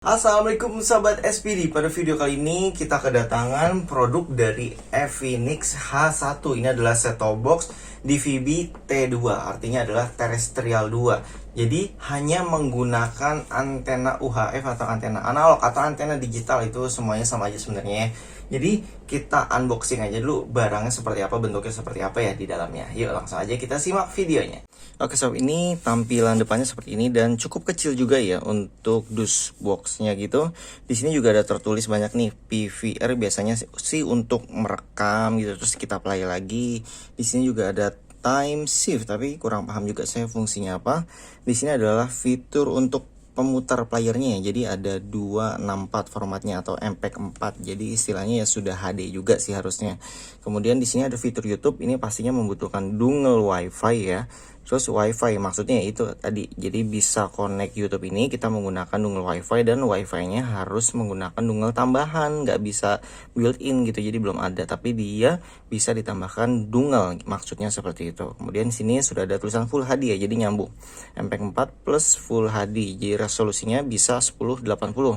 Assalamualaikum sahabat SPD. Pada video kali ini kita kedatangan produk dari Efinix H1. Ini adalah set-top box DVB T2, artinya adalah terrestrial 2. Jadi hanya menggunakan antena UHF atau antena analog atau antena digital, itu semuanya sama aja sebenarnya ya. Jadi kita unboxing aja dulu barangnya seperti apa, bentuknya seperti apa ya di dalamnya. Yuk langsung aja kita simak videonya. Oke sob, ini tampilan depannya seperti ini dan cukup kecil juga ya untuk dus boxnya gitu. Di sini juga ada tertulis banyak nih PVR, biasanya sih untuk merekam gitu, terus kita play lagi. Di sini juga ada time shift, tapi kurang paham juga saya fungsinya apa. Di sini adalah fitur untuk pemutar playernya ya. Jadi ada 264 formatnya atau MPEG 4. Jadi istilahnya ya sudah HD juga sih harusnya. Kemudian di sini ada fitur YouTube. Ini pastinya membutuhkan dongle WiFi ya. Terus WiFi maksudnya itu tadi, jadi bisa connect YouTube ini kita menggunakan dongle WiFi, dan WiFi-nya harus menggunakan dongle tambahan, nggak bisa built-in gitu, jadi belum ada, tapi dia bisa ditambahkan dongle, maksudnya seperti itu. Kemudian sini sudah ada tulisan Full HD ya, jadi nyambung MPEG 4 plus Full HD, jadi resolusinya bisa 1080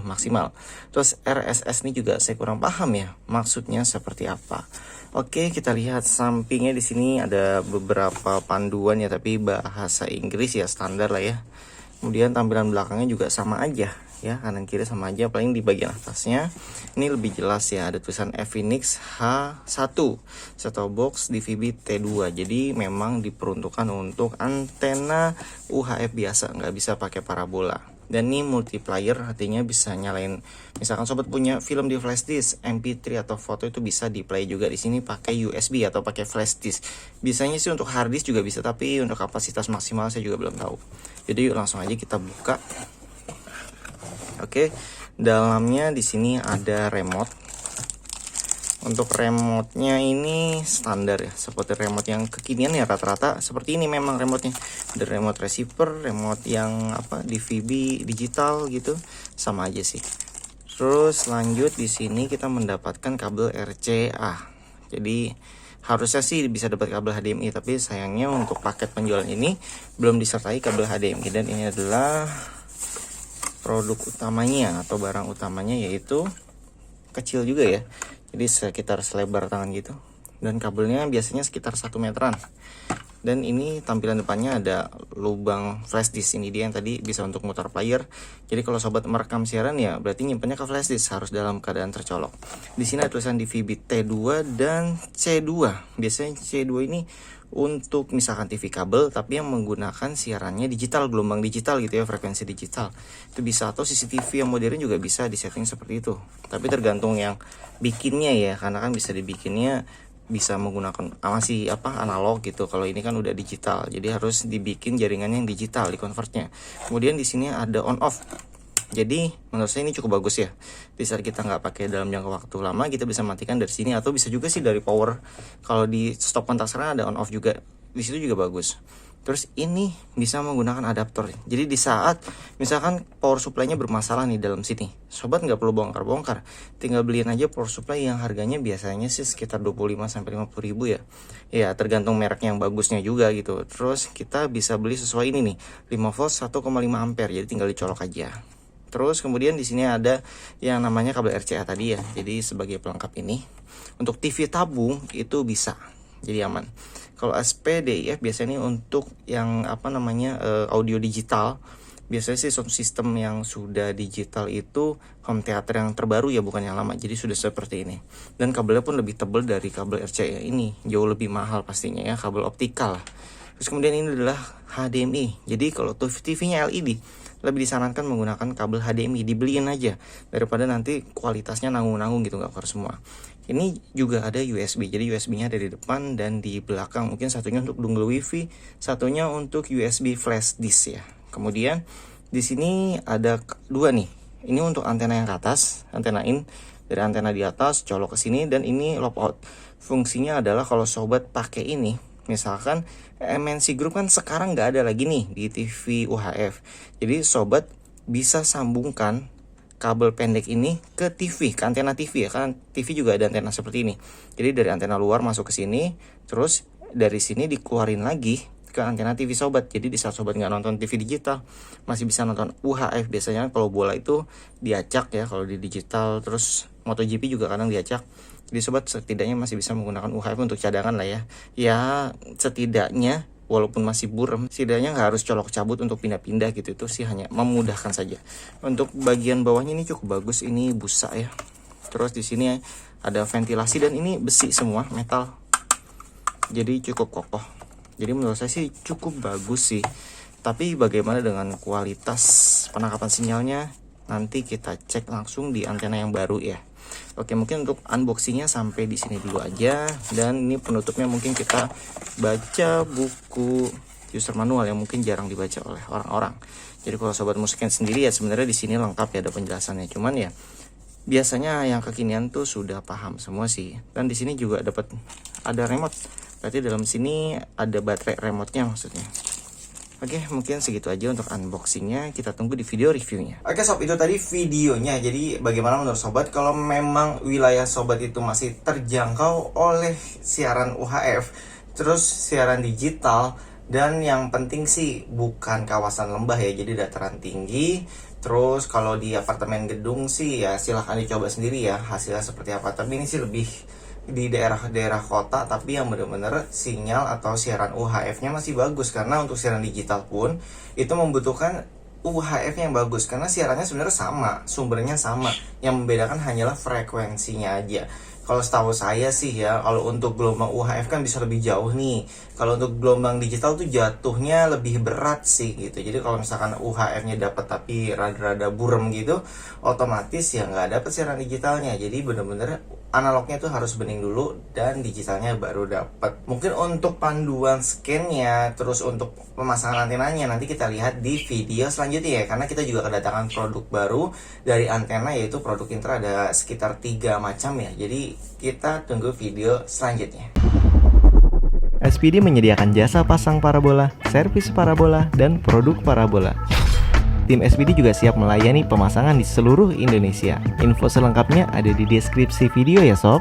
maksimal. Terus RSS ini juga saya kurang paham ya maksudnya seperti apa. Oke, kita lihat sampingnya. Di sini ada beberapa panduan ya, tapi bahasa Inggris ya, standar lah ya. Kemudian tampilan belakangnya juga sama aja ya, kanan kiri sama aja, paling di bagian atasnya ini lebih jelas ya, ada tulisan Efinix H1 set-top box DVB T2. Jadi memang diperuntukkan untuk antena UHF biasa, nggak bisa pakai parabola. Dan ini multiplayer, artinya bisa nyalain, misalkan sobat punya film di flash disk, MP3 atau foto, itu bisa di play juga di sini pakai USB atau pakai flash disk. Biasanya sih untuk hard disk juga bisa, tapi untuk kapasitas maksimal saya juga belum tahu. Jadi yuk langsung aja kita buka. Oke, dalamnya di sini ada remote. Untuk remote-nya ini standar ya, seperti remote yang kekinian ya, rata-rata seperti ini memang remote-nya. Ada remote receiver, remote yang apa DVB digital gitu, sama aja sih. Terus lanjut di sini kita mendapatkan kabel RCA. Jadi harusnya sih bisa dapat kabel HDMI, tapi sayangnya untuk paket penjualan ini belum disertai kabel HDMI, dan ini adalah produk utamanya atau barang utamanya, yaitu kecil juga ya. Jadi sekitar selebar tangan gitu, dan kabelnya biasanya sekitar 1 meteran. Dan ini tampilan depannya ada lubang flash disk, ini dia yang tadi bisa untuk mutar player. Jadi kalau sobat merekam siaran ya berarti nyimpannya ke flash disk harus dalam keadaan tercolok. Di sini ada tulisan DVB T2 dan C2. Biasanya C2 ini untuk misalkan TV kabel tapi yang menggunakan siarannya digital, gelombang digital gitu ya, frekuensi digital itu bisa, atau CCTV yang modern juga bisa disetting seperti itu, tapi tergantung yang bikinnya ya, karena kan bisa dibikinnya bisa menggunakan masih analog gitu. Kalau ini kan udah digital, jadi harus dibikin jaringannya yang digital, di convertnya. Kemudian di sini ada on off. Jadi menurut saya ini cukup bagus ya. Di saat kita nggak pakai dalam jangka waktu lama, kita bisa matikan dari sini, atau bisa juga sih dari power. Kalau di stop kontak sekarang ada on off juga, di situ juga bagus. Terus ini bisa menggunakan adaptor. Jadi di saat misalkan power supply-nya bermasalah nih dalam sini, sobat nggak perlu bongkar-bongkar, tinggal beliin aja power supply yang harganya biasanya sih sekitar 25-50 ribu ya. Ya tergantung merek yang bagusnya juga gitu. Terus kita bisa beli sesuai ini nih, 5 volt 1,5 ampere, jadi tinggal dicolok aja. Terus kemudian di sini ada yang namanya kabel RCA tadi ya. Jadi sebagai pelengkap ini untuk TV tabung itu bisa, jadi aman. Kalau SPDIF biasanya ini untuk yang audio digital. Biasanya sih sound system yang sudah digital itu home theater yang terbaru ya, bukan yang lama. Jadi sudah seperti ini. Dan kabelnya pun lebih tebal dari kabel RCA ini, jauh lebih mahal pastinya ya, kabel optikal lah. Terus kemudian ini adalah HDMI. Jadi kalau TV-nya LED lebih disarankan menggunakan kabel HDMI, dibeliin aja daripada nanti kualitasnya nanggung-nanggung gitu, nggak keluar semua. Ini juga ada USB, jadi USB-nya ada di depan dan di belakang. Mungkin satunya untuk dongle WiFi, satunya untuk USB flash disk ya. Kemudian di sini ada dua nih. Ini untuk antena yang ke atas, antena in, dari antena di atas colok ke sini, dan ini lob out. Fungsinya adalah kalau sobat pakai ini, misalkan MNC Group kan sekarang nggak ada lagi nih di TV UHF. Jadi sobat bisa sambungkan kabel pendek ini ke TV, ke antena TV ya, kan TV juga ada antena seperti ini. Jadi dari antena luar masuk ke sini, terus dari sini dikeluarin lagi ke antena TV sobat. Jadi di saat sobat nggak nonton TV digital, masih bisa nonton UHF. Biasanya kalau bola itu diacak ya, kalau di digital. Terus MotoGP juga kadang diacak. Jadi sobat setidaknya masih bisa menggunakan UHF untuk cadangan lah ya. Ya setidaknya walaupun masih buram, setidaknya nggak harus colok cabut untuk pindah-pindah gitu. Itu sih hanya memudahkan saja. Untuk bagian bawahnya ini cukup bagus, ini busa ya. Terus di sini ada ventilasi dan ini besi semua, metal. Jadi cukup kokoh. Jadi menurut saya sih cukup bagus sih. Tapi bagaimana dengan kualitas penangkapan sinyalnya? Nanti kita cek langsung di antena yang baru ya. Oke, mungkin untuk unboxingnya sampai di sini dulu aja. Dan ini penutupnya mungkin kita baca buku user manual yang mungkin jarang dibaca oleh orang-orang. Jadi kalau sobat mau scan sendiri ya sebenarnya di sini lengkap ya, ada penjelasannya. Cuman ya biasanya yang kekinian tuh sudah paham semua sih. Dan di sini juga ada remote. Berarti dalam sini ada baterai remote-nya maksudnya. Oke, mungkin segitu aja untuk unboxingnya. Kita tunggu di video reviewnya. Oke sob, itu tadi videonya. Jadi bagaimana menurut sobat kalau memang wilayah sobat itu masih terjangkau oleh siaran UHF, terus siaran digital, dan yang penting sih bukan kawasan lembah ya, jadi dataran tinggi. Terus kalau di apartemen gedung sih ya silahkan dicoba sendiri ya hasilnya seperti apa. Tapi ini sih lebih di daerah-daerah kota, tapi yang benar-benar sinyal atau siaran UHF-nya masih bagus. Karena untuk siaran digital pun itu membutuhkan UHF yang bagus, karena siarannya sebenarnya sama, sumbernya sama, yang membedakan hanyalah frekuensinya aja. Kalau setahu saya sih ya, kalau untuk gelombang UHF kan bisa lebih jauh nih. Kalau untuk gelombang digital tuh jatuhnya lebih berat sih gitu. Jadi kalau misalkan UHF-nya dapat tapi rada-rada burem gitu, otomatis ya nggak dapat siaran digitalnya. Jadi bener-bener analognya tuh harus bening dulu dan digitalnya baru dapat. Mungkin untuk panduan scan-nya, terus untuk pemasangan antenanya nanti kita lihat di video selanjutnya ya, karena kita juga kedatangan produk baru dari antena, yaitu produk Intra ada sekitar 3 macam ya. Jadi kita tunggu video selanjutnya. SPD menyediakan jasa pasang parabola, servis parabola, dan produk parabola. Tim SPD juga siap melayani pemasangan di seluruh Indonesia. Info selengkapnya ada di deskripsi video ya sob.